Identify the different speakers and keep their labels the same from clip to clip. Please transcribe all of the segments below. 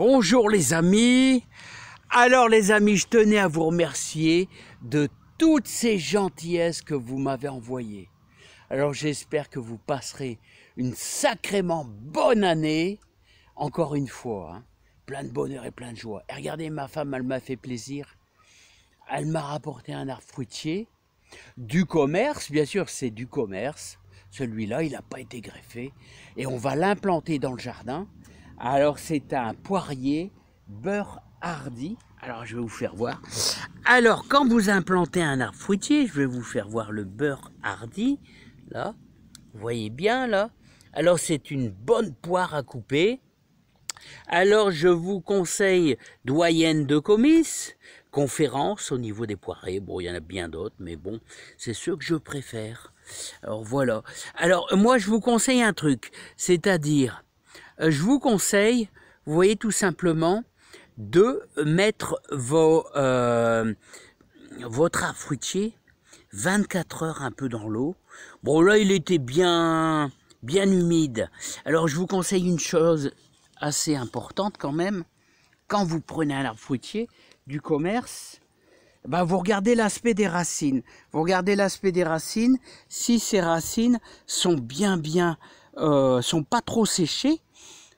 Speaker 1: Bonjour les amis. Alors les amis, je tenais à vous remercier de toutes ces gentillesses que vous m'avez envoyées. Alors j'espère que vous passerez une sacrément bonne année, encore une fois, hein. Plein de bonheur et plein de joie. Et regardez, ma femme, elle m'a fait plaisir. Elle m'a rapporté un arbre fruitier, du commerce, bien sûr c'est du commerce. Celui-là, il n'a pas été greffé. Et on va l'implanter dans le jardin. Alors c'est un poirier beurre hardy. Alors je vais vous faire voir. Alors quand vous implantez un arbre fruitier, je vais vous faire voir le beurre hardy. Là, vous voyez bien là. Alors c'est une bonne poire à couper. Alors je vous conseille doyenne de comice, conférence au niveau des poirées. Bon, il y en a bien d'autres, mais bon, c'est ceux que je préfère. Alors voilà. Alors moi je vous conseille un truc, c'est-à-dire, je vous conseille, vous voyez tout simplement, de mettre votre arbre fruitier 24 heures un peu dans l'eau. Bon là il était bien humide. Alors je vous conseille une chose assez importante quand même. Quand vous prenez un arbre fruitier du commerce, ben vous regardez l'aspect des racines. Vous regardez l'aspect des racines. Si ces racines sont sont pas trop séchées,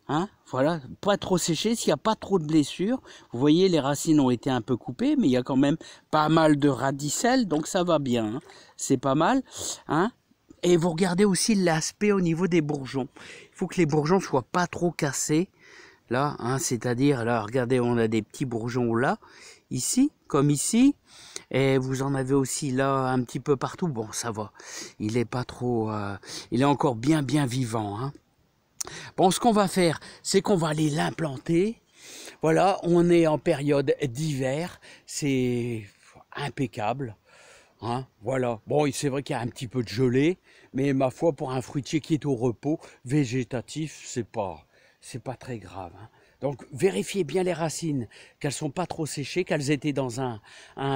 Speaker 1: hein, voilà, pas trop séchées, s'il n'y a pas trop de blessures. Vous voyez, les racines ont été un peu coupées, mais il y a quand même pas mal de radicelles, donc ça va bien. Hein, c'est pas mal. Hein. Et vous regardez aussi l'aspect au niveau des bourgeons. Il faut que les bourgeons soient pas trop cassés. Là, hein, c'est-à-dire, là, regardez, on a des petits bourgeons là, ici, comme ici. Et vous en avez aussi là, un petit peu partout. Bon, ça va. Il est pas trop... il est encore bien vivant. Hein. Bon, ce qu'on va faire, c'est qu'on va aller l'implanter. Voilà, on est en période d'hiver. C'est impeccable. Hein, voilà. Bon, c'est vrai qu'il y a un petit peu de gelée, mais ma foi, pour un fruitier qui est au repos, végétatif, c'est pas très grave. Hein. Donc, vérifiez bien les racines, qu'elles sont pas trop séchées, qu'elles étaient dans un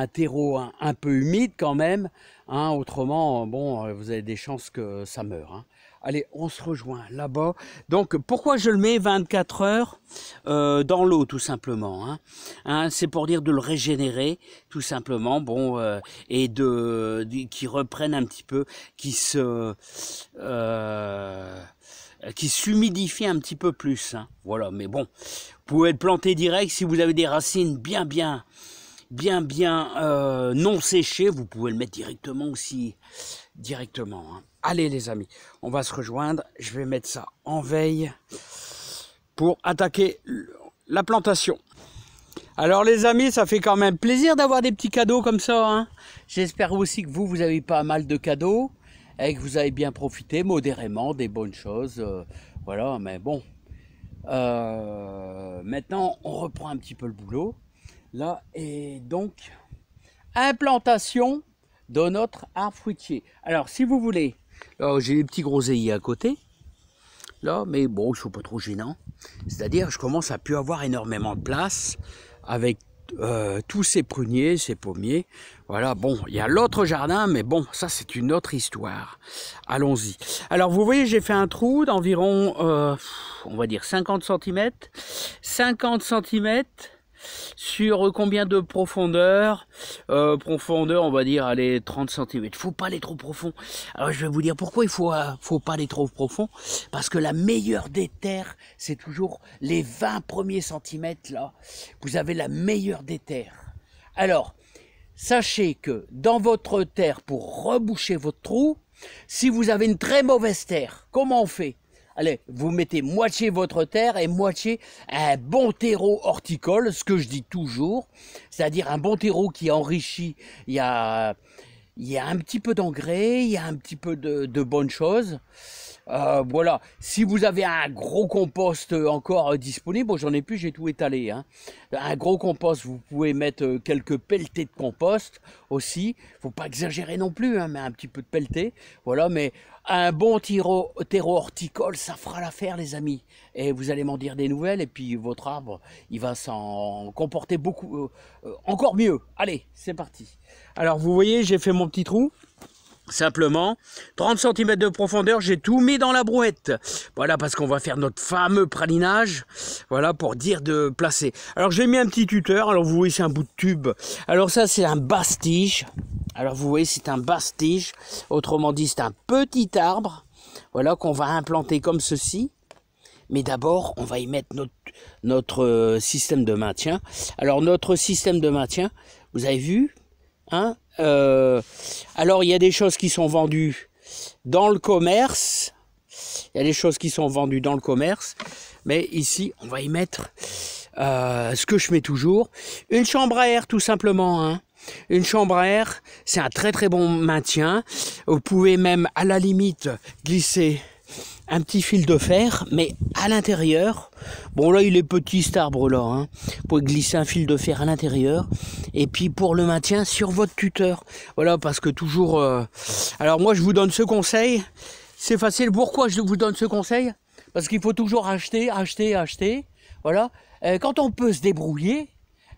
Speaker 1: terreau un peu humide quand même. Hein, autrement, bon, vous avez des chances que ça meure. Hein. Allez, on se rejoint là-bas. Donc, pourquoi je le mets 24 heures dans l'eau, tout simplement, hein. Hein, c'est pour dire de le régénérer, tout simplement, bon, et qui reprenne un petit peu, qui s'humidifie un petit peu plus. Hein. Voilà, mais bon, vous pouvez le planter direct si vous avez des racines bien non séchées. Vous pouvez le mettre directement aussi, hein. Allez les amis, on va se rejoindre. Je vais mettre ça en veille pour attaquer la plantation. Alors les amis, ça fait quand même plaisir d'avoir des petits cadeaux comme ça. Hein. J'espère aussi que vous avez pas mal de cadeaux et que vous avez bien profité modérément des bonnes choses. Voilà, mais bon. Maintenant, on reprend un petit peu le boulot. Là, et donc, implantation de notre arbre fruitier. Alors, si vous voulez, là, j'ai les petits groseilliers à côté. Là, mais bon, ils ne sont pas trop gênants. C'est-à-dire, je commence à plus avoir énormément de place avec tous ces pruniers, ces pommiers. Voilà, bon, il y a l'autre jardin, mais bon, ça c'est une autre histoire. Allons-y. Alors, vous voyez, j'ai fait un trou d'environ, on va dire 50 cm. 50 cm sur combien de profondeur? Profondeur, on va dire, allez, 30 cm. Il ne faut pas aller trop profond. Alors, je vais vous dire pourquoi il faut pas aller trop profond. Parce que la meilleure des terres, c'est toujours les 20 premiers centimètres, là. Vous avez la meilleure des terres. Alors, sachez que dans votre terre, pour reboucher votre trou, si vous avez une très mauvaise terre, comment on fait? Allez, vous mettez moitié votre terre et moitié un bon terreau horticole, ce que je dis toujours, c'est-à-dire un bon terreau qui est enrichi, il y a un petit peu d'engrais, il y a un petit peu de bonnes choses. Voilà, si vous avez un gros compost encore disponible, bon, j'en ai plus, j'ai tout étalé. Hein. Un gros compost, vous pouvez mettre quelques pelletés de compost aussi. Faut pas exagérer non plus, hein, mais un petit peu de pelleté. Voilà, mais un bon terreau horticole, ça fera l'affaire, les amis. Et vous allez m'en dire des nouvelles, et puis votre arbre, il va s'en comporter beaucoup, encore mieux. Allez, c'est parti. Alors, vous voyez, j'ai fait mon petit trou. Simplement, 30 cm de profondeur, j'ai tout mis dans la brouette. Voilà, parce qu'on va faire notre fameux pralinage. Voilà, pour dire de placer. Alors, j'ai mis un petit tuteur. Alors, vous voyez, c'est un bout de tube. Alors, ça, c'est un basse-tige. Alors, vous voyez, c'est un basse-tige. Autrement dit, c'est un petit arbre. Voilà, qu'on va implanter comme ceci. Mais d'abord, on va y mettre notre système de maintien. Alors, notre système de maintien, vous avez vu, hein, alors il y a des choses qui sont vendues dans le commerce, mais ici on va y mettre ce que je mets toujours, une chambre à air tout simplement, hein. Une chambre à air, c'est un très très bon maintien. Vous pouvez même à la limite glisser un petit fil de fer, mais à l'intérieur, bon là il est petit cet arbre là, hein. Vous pouvez glisser un fil de fer à l'intérieur, et puis pour le maintien sur votre tuteur, voilà, parce que toujours, alors moi je vous donne ce conseil, c'est facile. Pourquoi je vous donne ce conseil? Parce qu'il faut toujours acheter, voilà, quand on peut se débrouiller,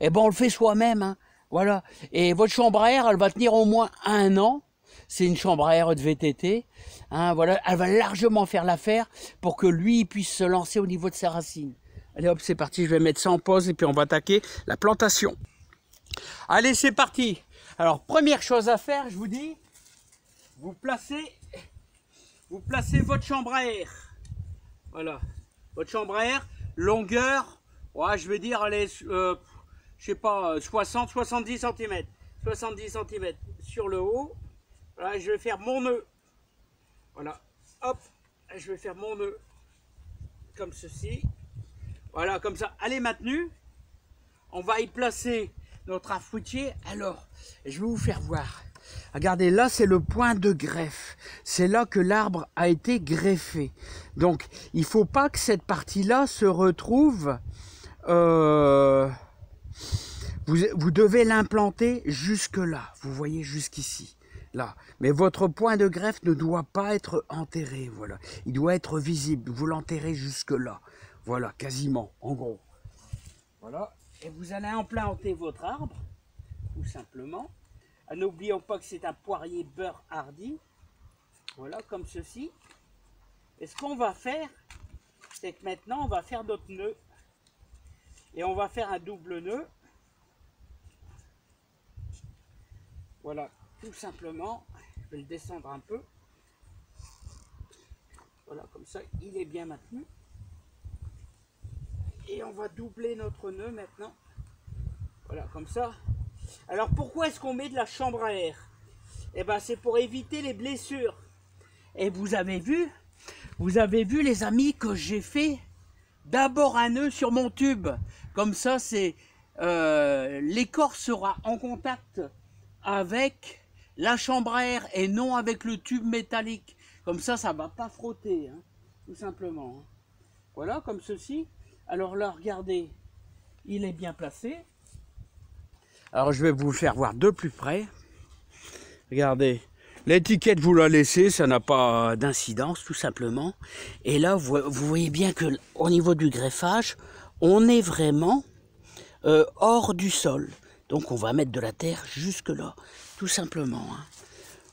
Speaker 1: eh ben on le fait soi-même, hein. Voilà, et votre chambre à air, elle va tenir au moins 1 an. C'est une chambre à air de VTT, hein, voilà, elle va largement faire l'affaire pour que lui puisse se lancer au niveau de ses racines. Allez hop, c'est parti, je vais mettre ça en pause et puis on va attaquer la plantation. Allez, c'est parti. Alors, première chose à faire, je vous dis, vous placez votre chambre à air. Voilà, votre chambre à air, longueur, ouais, je vais dire, allez, je sais pas, 70 cm. 70 cm sur le haut. Voilà, je vais faire mon nœud. Voilà, hop, je vais faire mon nœud comme ceci. Voilà, comme ça, elle est maintenue. On va y placer notre arbre fruitier. Alors, je vais vous faire voir. Regardez, là, c'est le point de greffe. C'est là que l'arbre a été greffé. Donc, il ne faut pas que cette partie-là se retrouve... Vous devez l'implanter jusque là. Vous voyez, jusqu'ici. Là. Mais votre point de greffe ne doit pas être enterré, voilà. Il doit être visible. Vous l'enterrez jusque là. Voilà, quasiment, en gros. Voilà. Et vous allez implanter votre arbre, tout simplement. N'oublions pas que c'est un poirier beurre hardy. Voilà, comme ceci. Et ce qu'on va faire, c'est que maintenant, on va faire notre nœud. Et on va faire un double nœud. Voilà, tout simplement. Je vais le descendre un peu. Voilà, comme ça, il est bien maintenu. Et on va doubler notre nœud maintenant. Voilà, comme ça. Alors, pourquoi est-ce qu'on met de la chambre à air? Eh bien, c'est pour éviter les blessures. Et vous avez vu, les amis, que j'ai fait d'abord un nœud sur mon tube. Comme ça, c'est l'écorce sera en contact avec la chambre à air et non avec le tube métallique. Comme ça ne va pas frotter, hein, tout simplement. Voilà, comme ceci. Alors là, regardez, il est bien placé. Alors, je vais vous le faire voir de plus près. Regardez, l'étiquette, vous la laissez, ça n'a pas d'incidence, tout simplement. Et là, vous voyez bien que au niveau du greffage, on est vraiment hors du sol. Donc, on va mettre de la terre jusque là, tout simplement. Hein.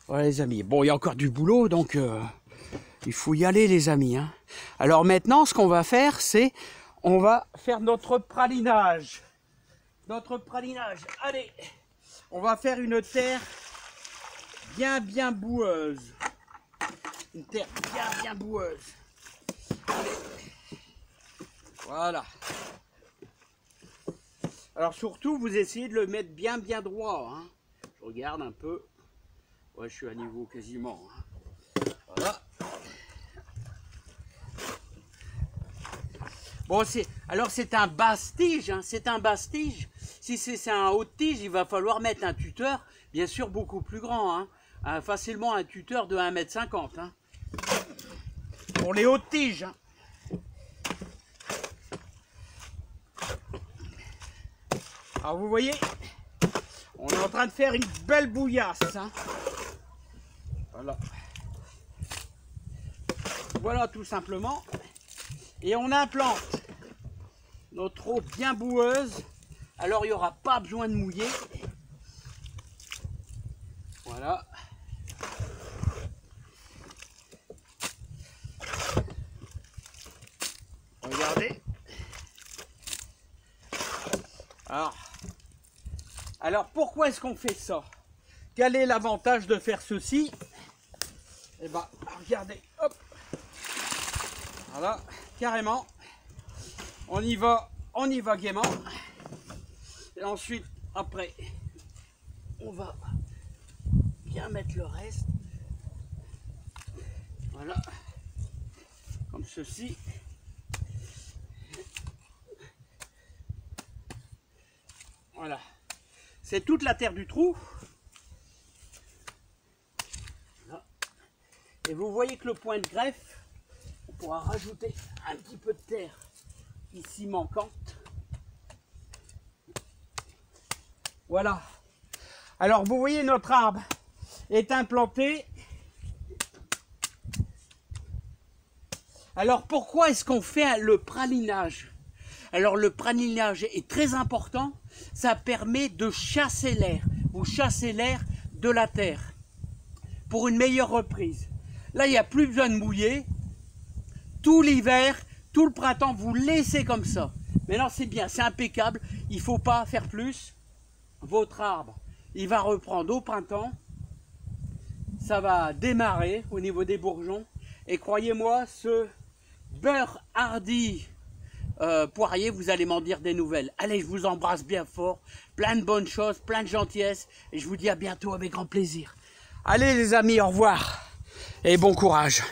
Speaker 1: Voilà, les amis. Bon, il y a encore du boulot, donc il faut y aller, les amis. Hein. Alors maintenant, ce qu'on va faire, c'est on va faire notre pralinage. Allez, on va faire une terre bien boueuse. Une terre bien boueuse. Allez. Voilà. Alors surtout, vous essayez de le mettre bien droit. Hein. Je regarde un peu. Ouais, je suis à niveau quasiment. Hein. Voilà. Bon, alors c'est un basse-tige. Hein. C'est un basse-tige. Si c'est un haut-tige, il va falloir mettre un tuteur, bien sûr, beaucoup plus grand. Hein. Facilement un tuteur de 1,50 m. Hein. Pour les hautes tiges. Hein. Alors vous voyez, on est en train de faire une belle bouillasse. Hein. Voilà. Voilà tout simplement. Et on implante notre eau bien boueuse. Alors il n'y aura pas besoin de mouiller. Voilà. Alors pourquoi est-ce qu'on fait ça? Quel est l'avantage de faire ceci? Eh bien, regardez, hop, voilà, carrément, on y va gaiement. Et ensuite, après, on va bien mettre le reste. Voilà, comme ceci. Voilà, c'est toute la terre du trou. Voilà. Et vous voyez que le point de greffe, on pourra rajouter un petit peu de terre ici manquante. Voilà. Alors vous voyez, notre arbre est implanté. Alors pourquoi est-ce qu'on fait le pralinage? Alors le pralinage est très important, ça permet de chasser l'air. Vous chassez l'air de la terre pour une meilleure reprise. Là, il n'y a plus besoin de mouiller. Tout l'hiver, tout le printemps, vous laissez comme ça. Maintenant, c'est bien, c'est impeccable. Il ne faut pas faire plus. Votre arbre, il va reprendre au printemps. Ça va démarrer au niveau des bourgeons. Et croyez-moi, ce beurre hardy poirier, vous allez m'en dire des nouvelles. Allez, je vous embrasse bien fort. Plein de bonnes choses, plein de gentillesse. Et je vous dis à bientôt avec grand plaisir. Allez les amis, au revoir. Et bon courage.